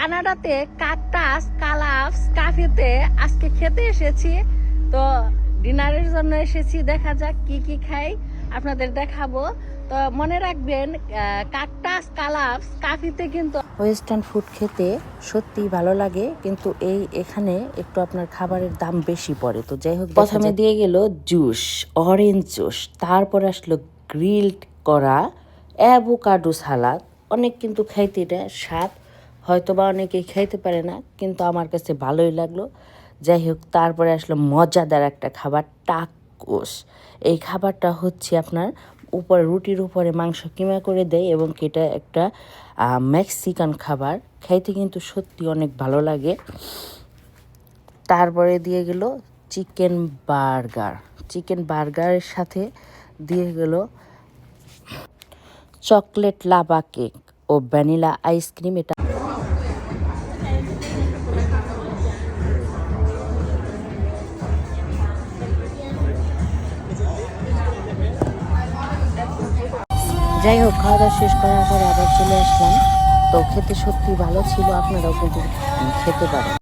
কানাডাতে কাকটাস কালাপস কাফেতে আজকে খেতে এসেছি। তো ডিনারের জন্য এসেছি, দেখা যাক কি কি খাই আপনাদের দেখাবো। তো মনে রাখবেন কাকটাস কালাপস কাফিতে কিন্তু ওয়েস্টার্ন ফুড খেতে সত্যি ভালো লাগে, কিন্তু এখানে একটু আপনার খাবারের দাম বেশি পড়ে। তো যাই হোক, প্রথমে দিয়ে গেল জুস, অরেঞ্জ জুস, তারপর আসলো গ্রিলড করা অ্যাভোকাডো সালাদ। অনেক কিন্তু খাইতে এটা স্বাদ, হয়তো বা অনেকেই খাইতে পারে না, কিন্তু আমার কাছে ভালোই লাগলো। যাই হোক, তারপরে আসলো মজাদার একটা খাবার, টাকোস। এই খাবারটা হচ্ছে আপনার উপরে রুটির উপরে মাংস কিমা করে দেয় এবং এটা একটা মেক্সিকান খাবার, খাইতে কিন্তু সত্যি অনেক ভালো লাগে। তারপরে দিয়ে গেল চিকেন বার্গার। চিকেন বার্গারের সাথে দিয়ে গেল চকলেট লাভা কেক ও ভ্যানিলা আইসক্রিম। এটা যাই হোক, খাওয়া দাওয়া শেষ করার পরে আবার চলে আসলাম। তো খেতে সত্যি ভালো ছিল, আপনারাও কিন্তু খেতে পারেন।